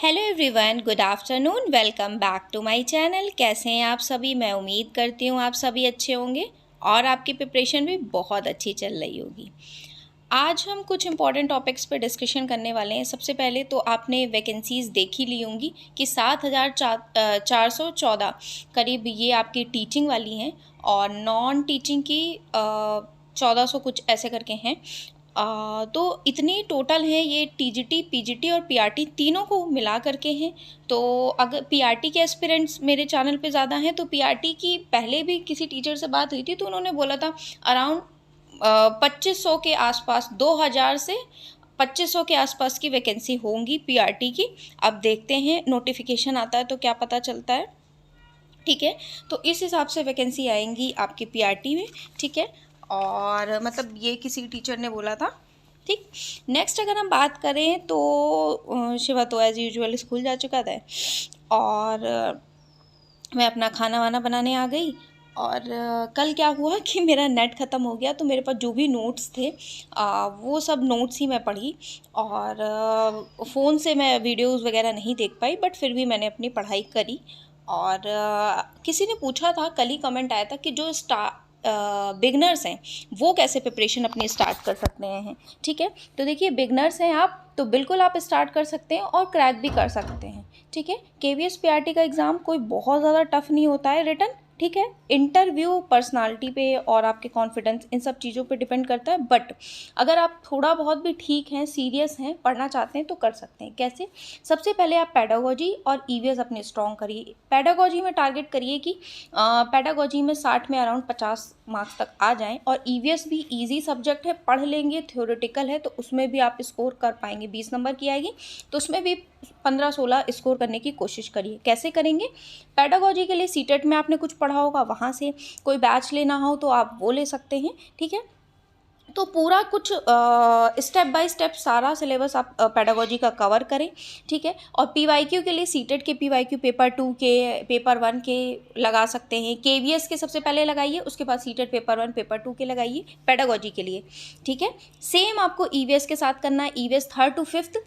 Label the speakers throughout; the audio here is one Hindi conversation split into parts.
Speaker 1: Hello everyone, good afternoon. Welcome back to my channel. कैसे हैं आप सभी? मैं उम्मीद करती हूँ आप सभी अच्छे होंगे और आपकी प्रिपरेशन भी बहुत अच्छी चल रही होगी। आज हम कुछ इंपॉर्टेंट टॉपिक्स पर डिस्कशन करने वाले हैं। सबसे पहले तो आपने वैकेंसीज़ देख ही ली होंगी कि 7,414 करीब ये आपकी टीचिंग वाली हैं और नॉन टीचिंग की 1,400 कुछ ऐसे करके हैं। तो इतनी टोटल है, ये टीजीटी, पीजीटी और पीआरटी तीनों को मिला करके हैं। तो अगर पीआरटी के एस्पिरेंट्स मेरे चैनल पे ज़्यादा हैं तो पीआरटी की पहले भी किसी टीचर से बात हुई थी तो उन्होंने बोला था अराउंड 2500 के आसपास, 2000 से 2500 के आसपास की वैकेंसी होंगी पीआरटी की। अब देखते हैं, नोटिफिकेशन आता है तो क्या पता चलता है। ठीक है, तो इस हिसाब से वैकेंसी आएंगी आपकी पीआरटी में। ठीक है, और मतलब ये किसी टीचर ने बोला था। ठीक, नेक्स्ट अगर हम बात करें तो शिवा तो एज़ यूजुअल स्कूल जा चुका था और मैं अपना खाना वाना बनाने आ गई। और कल क्या हुआ कि मेरा नेट ख़त्म हो गया तो मेरे पास जो भी नोट्स थे वो सब नोट्स ही मैं पढ़ी और फ़ोन से मैं वीडियोस वगैरह नहीं देख पाई, बट फिर भी मैंने अपनी पढ़ाई करी। और किसी ने पूछा था, कल ही कमेंट आया था कि जो बिगनर्स हैं वो कैसे प्रिपरेशन अपनी स्टार्ट कर सकते हैं। ठीक है, तो देखिए, बिगनर्स हैं आप तो बिल्कुल आप स्टार्ट कर सकते हैं और क्रैक भी कर सकते हैं। ठीक है, केवीएस पीआरटी का एग्ज़ाम कोई बहुत ज़्यादा टफ नहीं होता है रिटन। ठीक है, इंटरव्यू पर्सनालिटी पे और आपके कॉन्फिडेंस, इन सब चीज़ों पे डिपेंड करता है। बट अगर आप थोड़ा बहुत भी ठीक हैं, सीरियस हैं, पढ़ना चाहते हैं तो कर सकते हैं। कैसे? सबसे पहले आप पेडागोजी और ईवीएस अपने स्ट्रॉन्ग करिए। पेडागोजी में टारगेट करिए कि पेडागोजी में 60 में अराउंड 50 मार्क्स तक आ जाएं और ईवीएस भी इजी सब्जेक्ट है, पढ़ लेंगे, थ्योरेटिकल है तो उसमें भी आप स्कोर कर पाएंगे। 20 नंबर की आएगी तो उसमें भी 15-16 स्कोर करने की कोशिश करिए। कैसे करेंगे? पेडागोजी के लिए सीटेट में आपने कुछ पढ़ा होगा, वहाँ से कोई बैच लेना हो तो आप वो ले सकते हैं। ठीक है, तो पूरा कुछ स्टेप बाय स्टेप सारा सिलेबस आप पेडागोजी का कवर करें। ठीक है, और पीवाईक्यू के लिए सीटेट के पीवाईक्यू पेपर 2 के, पेपर 1 के लगा सकते हैं। केवीएस के सबसे पहले लगाइए, उसके बाद सीटेट पेपर 1 पेपर 2 के लगाइए पेडागोजी के लिए। ठीक है, सेम आपको ईवीएस के साथ करना है। ईवीएस 3rd to 5th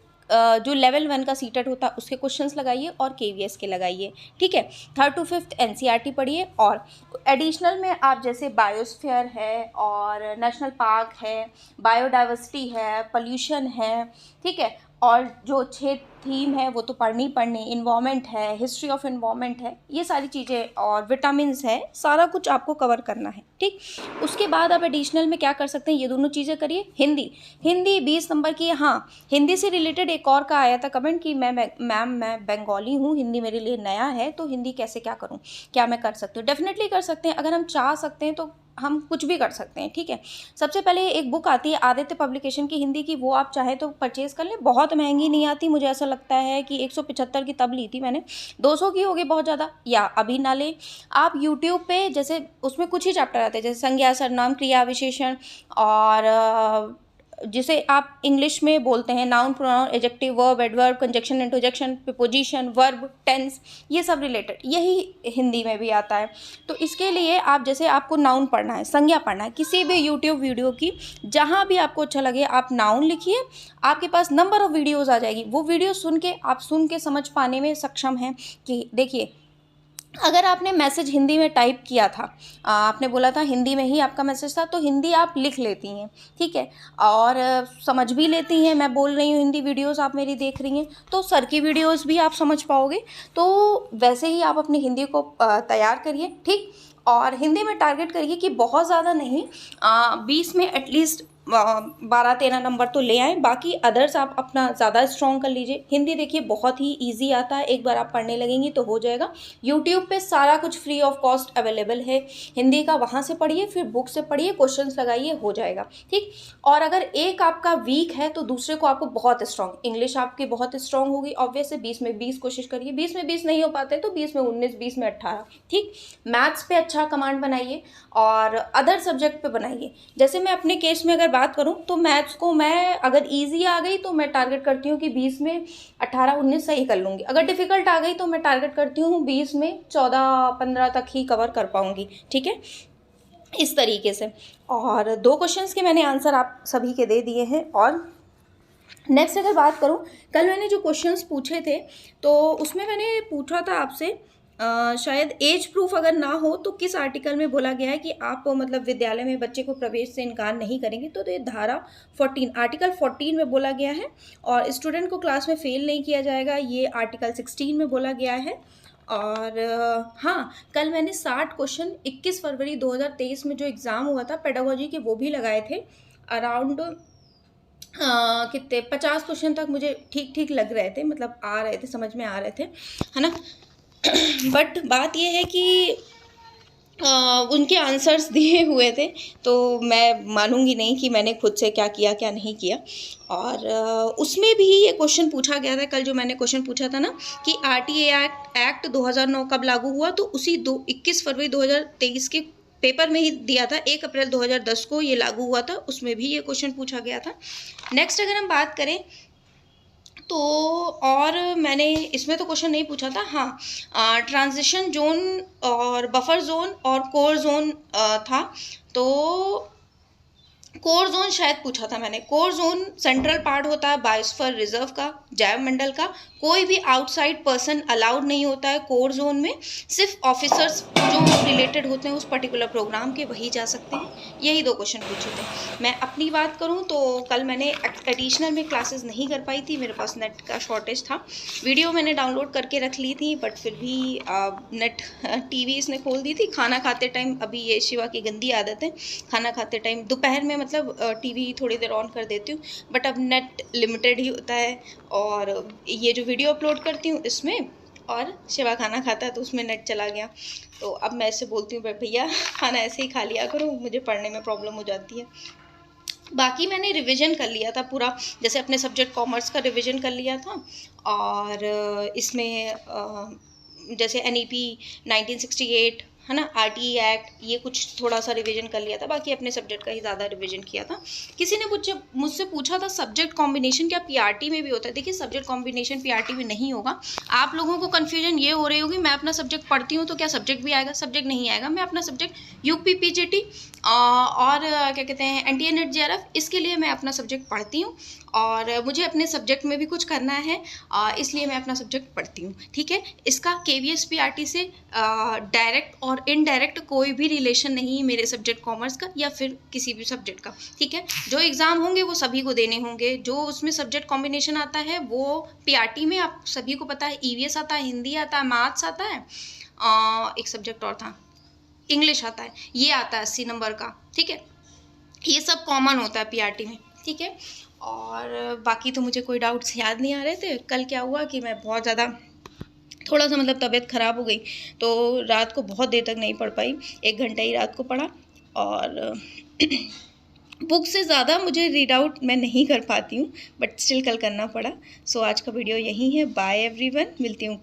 Speaker 1: जो लेवल 1 का सीटेट होता है उसके क्वेश्चंस लगाइए और केवीएस के लगाइए। ठीक है, 3rd to 5th एनसीईआरटी पढ़िए और एडिशनल में आप जैसे बायोस्फीयर है और नेशनल पार्क है, बायोडाइवर्सिटी है, पोल्यूशन है। ठीक है, और जो 6 थीम है वो तो पढ़नी पढ़नी, इन्वायरमेंट है, हिस्ट्री ऑफ इन्वायरमेंट है, ये सारी चीज़ें और विटामिन्स है, सारा कुछ आपको कवर करना है। ठीक, उसके बाद आप एडिशनल में क्या कर सकते हैं, ये दोनों चीज़ें करिए। हिंदी 20 नंबर की। हाँ, हिंदी से रिलेटेड एक और का आया था कमेंट कि मैम मैं बंगाली हूँ, हिंदी मेरे लिए नया है तो हिंदी कैसे क्या करूँ, क्या मैं कर सकती हूँ? डेफिनेटली कर सकते हैं, अगर हम चाह सकते हैं तो हम कुछ भी कर सकते हैं। ठीक है, सबसे पहले एक बुक आती है आदित्य पब्लिकेशन की हिंदी की, वो आप चाहें तो परचेज़ कर लें। बहुत महंगी नहीं आती, मुझे ऐसा लगता है कि 175 की तब ली थी मैंने, 200 की होगी बहुत ज़्यादा, या अभी ना लें। आप यूट्यूब पे जैसे उसमें कुछ ही चैप्टर आते हैं, जैसे संज्ञा, सर्वनाम, क्रिया विशेषण और जिसे आप इंग्लिश में बोलते हैं noun, pronoun, adjective, verb, adverb, conjunction, interjection, preposition, verb, tense, ये सब रिलेटेड यही हिंदी में भी आता है। तो इसके लिए आप जैसे आपको नाउन पढ़ना है, संज्ञा पढ़ना है, किसी भी यूट्यूब वीडियो की जहाँ भी आपको अच्छा लगे आप नाउन लिखिए, आपके पास नंबर ऑफ़ वीडियोज़ आ जाएगी। वो वीडियो सुन के आप सुन के समझ पाने में सक्षम हैं कि देखिए, अगर आपने मैसेज हिंदी में टाइप किया था, आपने बोला था हिंदी में ही आपका मैसेज था, तो हिंदी आप लिख लेती हैं। ठीक है, और समझ भी लेती हैं। मैं बोल रही हूँ हिंदी वीडियोस आप मेरी देख रही हैं तो सर की वीडियोस भी आप समझ पाओगे। तो वैसे ही आप अपनी हिंदी को तैयार करिए। ठीक, और हिंदी में टारगेट करिए कि बहुत ज़्यादा नहीं, 20 में एटलीस्ट 12-13 नंबर तो ले आएँ। बाकी अदर्स आप अपना ज़्यादा स्ट्रॉन्ग कर लीजिए। हिंदी देखिए बहुत ही इजी आता है, एक बार आप पढ़ने लगेंगी तो हो जाएगा। यूट्यूब पे सारा कुछ फ्री ऑफ कॉस्ट अवेलेबल है हिंदी का, वहाँ से पढ़िए, फिर बुक से पढ़िए, क्वेश्चंस लगाइए, हो जाएगा। ठीक, और अगर एक आपका वीक है तो दूसरे को आपको बहुत स्ट्रॉन्ग, इंग्लिश आपकी बहुत स्ट्रॉन्ग होगी ऑब्वियस है, 20 में 20 कोशिश करिए। 20 में 20 नहीं हो पाते तो 20 में 19, 20 में 18। ठीक, मैथ्स पे अच्छा कमांड बनाइए और अदर सब्जेक्ट पे बनाइए। जैसे मैं अपने केस में अगर बात करूं तो मैथ्स को मैं अगर इजी आ गई तो मैं टारगेट करती हूँ कि 20 में 18-19 सही कर लूँगी। अगर डिफ़िकल्ट आ गई तो मैं टारगेट करती हूँ 20 में 14-15 तक ही कवर कर पाऊँगी। ठीक है, इस तरीके से। और 2 क्वेश्चंस के मैंने आंसर आप सभी के दे दिए हैं और नेक्स्ट अगर बात करूँ, कल मैंने जो क्वेश्चंस पूछे थे तो उसमें मैंने पूछा था आपसे शायद एज प्रूफ अगर ना हो तो किस आर्टिकल में बोला गया है कि आप मतलब विद्यालय में बच्चे को प्रवेश से इनकार नहीं करेंगे। तो ये धारा 14 आर्टिकल 14 में बोला गया है। और स्टूडेंट को क्लास में फेल नहीं किया जाएगा, ये आर्टिकल 16 में बोला गया है। और हाँ, कल मैंने 60 क्वेश्चन 21 फरवरी 2023 में जो एग्ज़ाम हुआ था पेडागोजी के वो भी लगाए थे। अराउंड कितने 50 क्वेश्चन तक मुझे ठीक ठीक लग रहे थे, मतलब आ रहे थे, समझ में आ रहे थे, है ना। बट बात ये है कि उनके आंसर्स दिए हुए थे तो मैं मानूंगी नहीं कि मैंने खुद से क्या किया क्या नहीं किया। और उसमें भी ये क्वेश्चन पूछा गया था, कल जो मैंने क्वेश्चन पूछा था ना कि RTA एक्ट 2009 कब लागू हुआ, तो उसी 21 फरवरी 2023 के पेपर में ही दिया था। 1 अप्रैल 2010 को ये लागू हुआ था, उसमें भी ये क्वेश्चन पूछा गया था। नेक्स्ट अगर हम बात करें तो और मैंने इसमें तो क्वेश्चन नहीं पूछा था, हाँ ट्रांजिशन जोन और बफर जोन और कोर जोन था। तो कोर जोन शायद पूछा था मैंने। कोर जोन सेंट्रल पार्ट होता है बायोस्फीयर रिजर्व का, जैव मंडल का। कोई भी आउटसाइड पर्सन अलाउड नहीं होता है कोर जोन में, सिर्फ ऑफिसर्स जो रिलेटेड होते हैं उस पर्टिकुलर प्रोग्राम के वही जा सकते हैं। यही 2 क्वेश्चन पूछे थे। मैं अपनी बात करूं तो कल मैंने एडिशनल में क्लासेस नहीं कर पाई थी, मेरे पास नेट का शॉर्टेज था। वीडियो मैंने डाउनलोड करके रख ली थी बट फिर भी नेट TV इसने खोल दी थी खाना खाते टाइम। अभी ये शिवा की गंदी आदत है, खाना खाते टाइम दोपहर में मतलब TV थोड़ी देर ऑन कर देती हूँ, बट अब नेट लिमिटेड ही होता है। और ये जो वीडियो अपलोड करती हूँ इसमें, और शिवा खाना खाता है तो उसमें नेट चला गया। तो अब मैं ऐसे बोलती हूँ भैया खाना ऐसे ही खा लिया करो, मुझे पढ़ने में प्रॉब्लम हो जाती है। बाकी मैंने रिवीजन कर लिया था पूरा, जैसे अपने सब्जेक्ट कॉमर्स का रिवीजन कर लिया था। और इसमें जैसे NEP 1968 है ना, RTE एक्ट, ये कुछ थोड़ा सा रिवीजन कर लिया था। बाकी अपने सब्जेक्ट का ही ज़्यादा रिवीजन किया था। किसी ने मुझसे पूछा था सब्जेक्ट कॉम्बिनेशन क्या PRT में भी होता है। देखिए सब्जेक्ट कॉम्बिनेशन PRT में नहीं होगा। आप लोगों को कन्फ्यूजन ये हो रही होगी मैं अपना सब्जेक्ट पढ़ती हूँ तो क्या सब्जेक्ट भी आएगा, सब्जेक्ट नहीं आएगा। मैं अपना सब्जेक्ट UP PGT और क्या कहते हैं NTA NET JRF, इसके लिए मैं अपना सब्जेक्ट पढ़ती हूँ। और मुझे अपने सब्जेक्ट में भी कुछ करना है इसलिए मैं अपना सब्जेक्ट पढ़ती हूँ, ठीक है। इसका KVS PRT से डायरेक्ट और इनडायरेक्ट कोई भी रिलेशन नहीं है मेरे सब्जेक्ट कॉमर्स का या फिर किसी भी सब्जेक्ट का, ठीक है। जो एग्ज़ाम होंगे वो सभी को देने होंगे। जो उसमें सब्जेक्ट कॉम्बिनेशन आता है वो PRT में आप सभी को पता है, EVS आता है, हिंदी आता है, मैथ्स आता है, एक सब्जेक्ट और था, इंग्लिश आता है, ये आता है 80 नंबर का, ठीक है। ये सब कॉमन होता है PRT में, ठीक है। और बाकी तो मुझे कोई डाउट्स याद नहीं आ रहे थे। कल क्या हुआ कि मैं बहुत ज़्यादा थोड़ा सा मतलब तबीयत ख़राब हो गई तो रात को बहुत देर तक नहीं पढ़ पाई, 1 घंटा ही रात को पढ़ा। और बुक से ज़्यादा मुझे रीड आउट मैं नहीं कर पाती हूँ बट स्टिल कल करना पड़ा। सो आज का वीडियो यही है। बाय एवरीवन, मिलती हूँ।